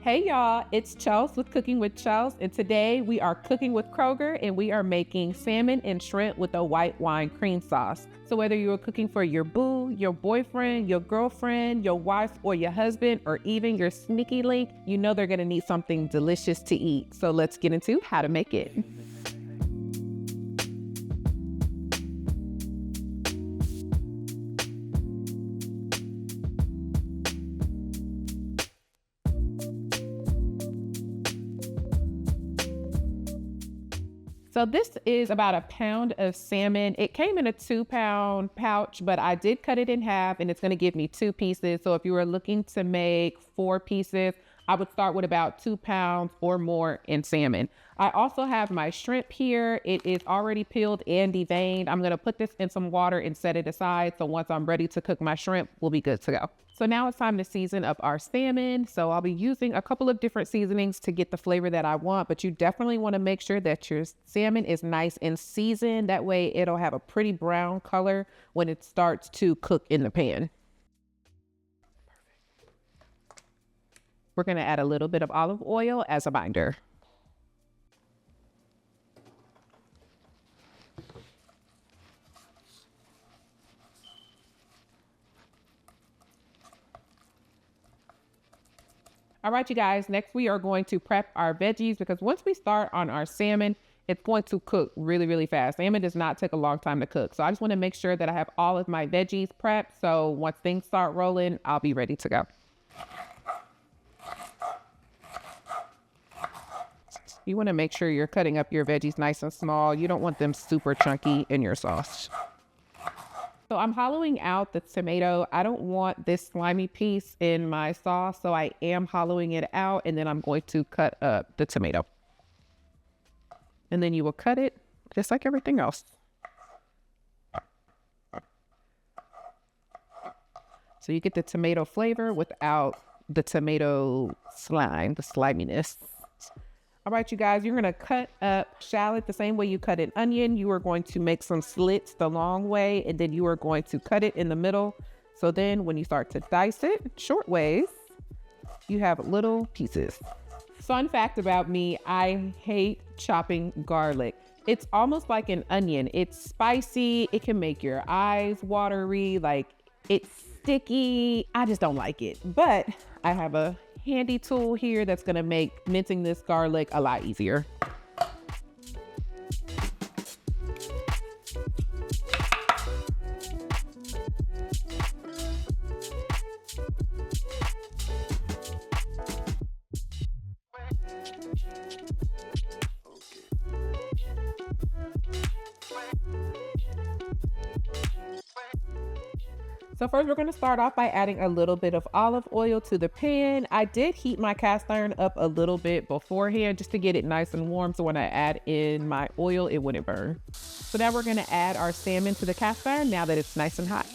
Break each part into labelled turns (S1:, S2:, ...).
S1: Hey y'all, it's Chels with Cooking with Chels, and today we are cooking with Kroger and we are making salmon and shrimp with a white wine cream sauce. So whether you are cooking for your boo, your boyfriend, your girlfriend, your wife, or your husband, or even your sneaky link, you know they're gonna need something delicious to eat. So let's get into how to make it. So this is about a pound of salmon. It came in a 2-pound pouch, but I did cut it in half and it's gonna give me 2 pieces. So if you were looking to make 4 pieces, I would start with about 2 pounds or more in salmon. I also have my shrimp here. It is already peeled and deveined. I'm gonna put this in some water and set it aside. So once I'm ready to cook my shrimp, we'll be good to go. So now it's time to season up our salmon. So I'll be using a couple of different seasonings to get the flavor that I want, but you definitely want to make sure that your salmon is nice and seasoned. That way it'll have a pretty brown color when it starts to cook in the pan. We're going to add a little bit of olive oil as a binder. All right, you guys, next we are going to prep our veggies because once we start on our salmon, it's going to cook really, really fast. Salmon does not take a long time to cook. So I just want to make sure that I have all of my veggies prepped. So once things start rolling, I'll be ready to go. You want to make sure you're cutting up your veggies nice and small. You don't want them super chunky in your sauce. So I'm hollowing out the tomato. I don't want this slimy piece in my sauce, so I am hollowing it out, and then I'm going to cut up the tomato. And then you will cut it just like everything else. So you get the tomato flavor without the tomato slime, the sliminess. All right, you guys, you're gonna cut up shallot the same way you cut an onion. You are going to make some slits the long way, and then you are going to cut it in the middle. So then when you start to dice it short ways, you have little pieces. Fun fact about me, I hate chopping garlic. It's almost like an onion. It's spicy. It can make your eyes watery. Like, it's sticky. I just don't like it. But I have a handy tool here that's gonna make mincing this garlic a lot easier. So first we're going to start off by adding a little bit of olive oil to the pan. I did heat my cast iron up a little bit beforehand just to get it nice and warm, so when I add in my oil, it wouldn't burn. So now we're going to add our salmon to the cast iron now that it's nice and hot.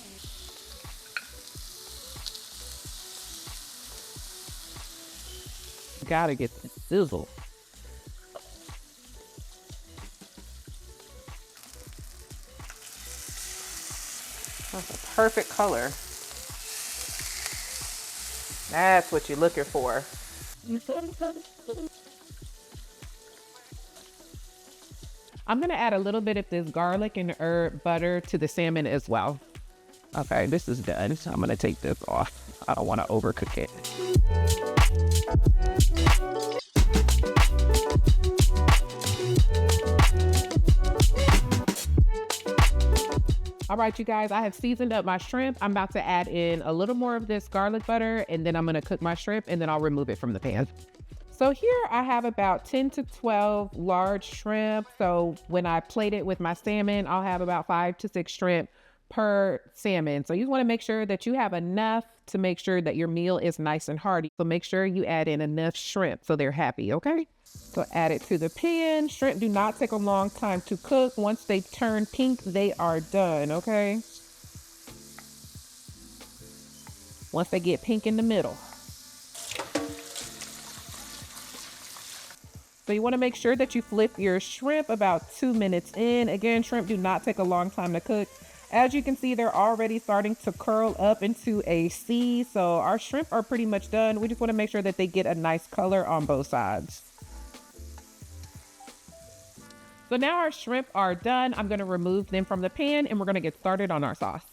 S1: Gotta get the sizzle. That's a perfect color. That's what you're looking for. I'm gonna add a little bit of this garlic and herb butter to the salmon as well. Okay, this is done. So I'm gonna take this off. I don't wanna overcook it. All right, you guys, I have seasoned up my shrimp. I'm about to add in a little more of this garlic butter, and then I'm gonna cook my shrimp, and then I'll remove it from the pan. So here I have about 10 to 12 large shrimp. So when I plate it with my salmon, I'll have about 5 to 6 shrimp per salmon. So you wanna make sure that you have enough to make sure that your meal is nice and hearty. So make sure you add in enough shrimp so they're happy, okay? So add it to the pan. Shrimp do not take a long time to cook. Once they turn pink, they are done, okay? Once they get pink in the middle. So you want to make sure that you flip your shrimp about 2 minutes in. Again, shrimp do not take a long time to cook. As you can see, they're already starting to curl up into a C. So our shrimp are pretty much done. We just want to make sure that they get a nice color on both sides. So now our shrimp are done. I'm going to remove them from the pan and we're going to get started on our sauce.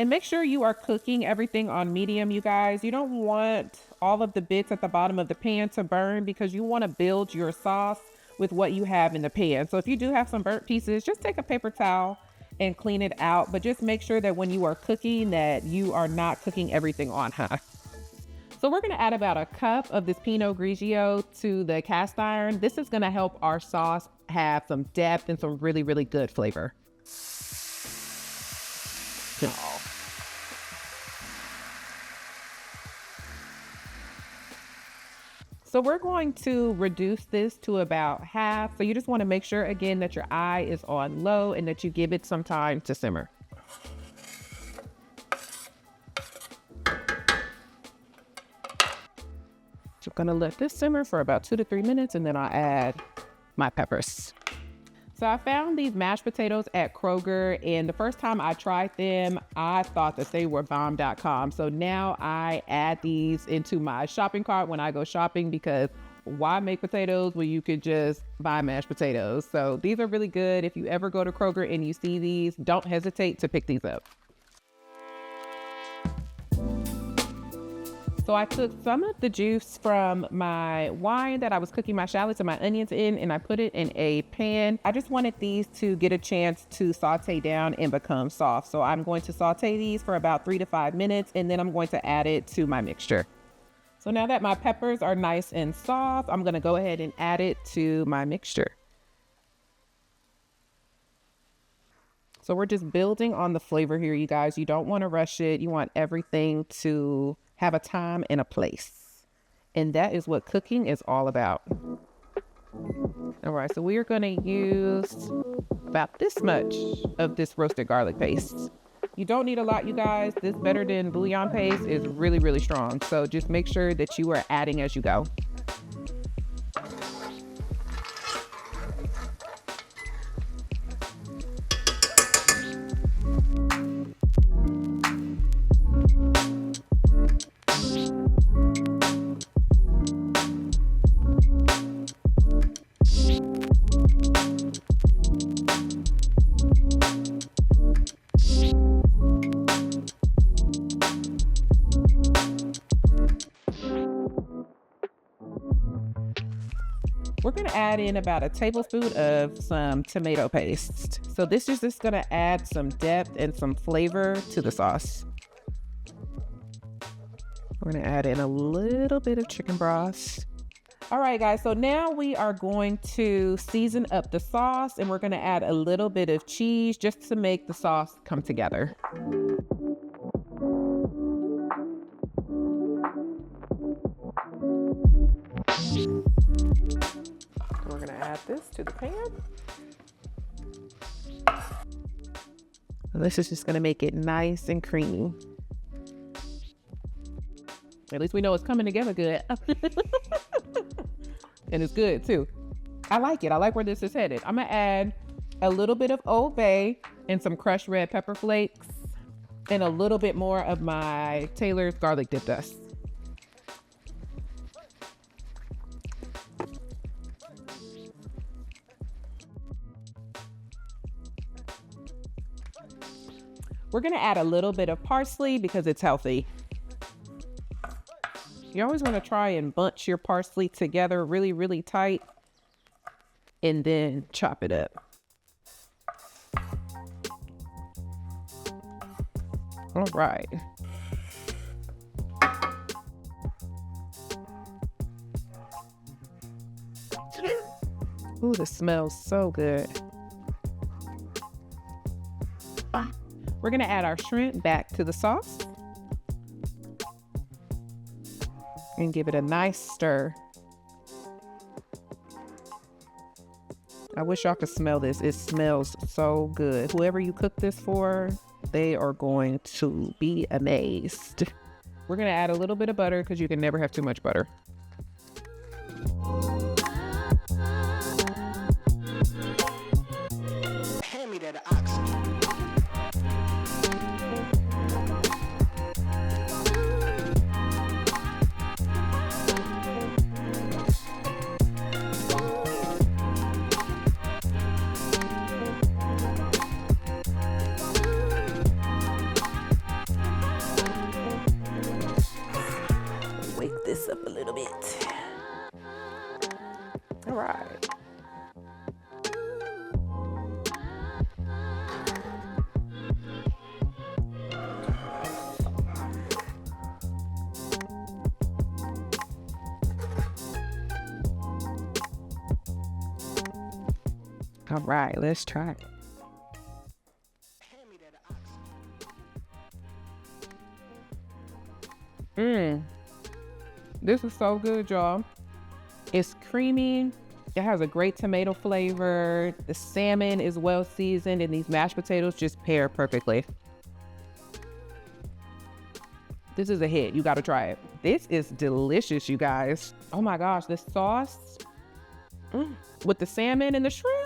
S1: And make sure you are cooking everything on medium, you guys. You don't want all of the bits at the bottom of the pan to burn because you want to build your sauce with what you have in the pan. So if you do have some burnt pieces, just take a paper towel and clean it out. But just make sure that when you are cooking that you are not cooking everything on high. So we're going to add about a cup of this Pinot Grigio to the cast iron. This is going to help our sauce have some depth and some really, really good flavor. So we're going to reduce this to about half. So you just want to make sure again that your eye is on low and that you give it some time to simmer. So I'm going to let this simmer for about 2 to 3 minutes and then I'll add my peppers. So I found these mashed potatoes at Kroger, and the first time I tried them, I thought that they were bomb.com. So now I add these into my shopping cart when I go shopping because why make potatoes when you could just buy mashed potatoes? So these are really good. If you ever go to Kroger and you see these, don't hesitate to pick these up. So I took some of the juice from my wine that I was cooking my shallots and my onions in, and I put it in a pan. I just wanted these to get a chance to saute down and become soft. So I'm going to saute these for about 3 to 5 minutes, and then I'm going to add it to my mixture. So now that my peppers are nice and soft, I'm going to go ahead and add it to my mixture. So we're just building on the flavor here, you guys. You don't want to rush it. You want everything to have a time and a place. And that is what cooking is all about. All right, so we are going to use about this much of this roasted garlic paste. You don't need a lot, you guys. This better than bouillon paste is really, really strong. So just make sure that you are adding as you go. We're going to add in about a tablespoon of some tomato paste. So this is just going to add some depth and some flavor to the sauce. We're going to add in a little bit of chicken broth. All right, guys, so now we are going to season up the sauce and we're going to add a little bit of cheese just to make the sauce come together. We're going to add this to the pan. And this is just going to make it nice and creamy. At least we know it's coming together good. And it's good too. I like it. I like where this is headed. I'm going to add a little bit of Old Bay and some crushed red pepper flakes and a little bit more of my Taylor's garlic dip dust. We're going to add a little bit of parsley because it's healthy. You always want to try and bunch your parsley together really, really tight and then chop it up. All right. Ooh, this smells so good. We're going to add our shrimp back to the sauce and give it a nice stir. I wish y'all could smell this. It smells so good. Whoever you cook this for, they are going to be amazed. We're going to add a little bit of butter because you can never have too much butter. right. All right, let's try it. This is so good, y'all. It's creamy. It has a great tomato flavor. The salmon is well seasoned, and these mashed potatoes just pair perfectly. This is a hit. You got to try it. This is delicious, you guys. Oh my gosh, the sauce with the salmon and the shrimp.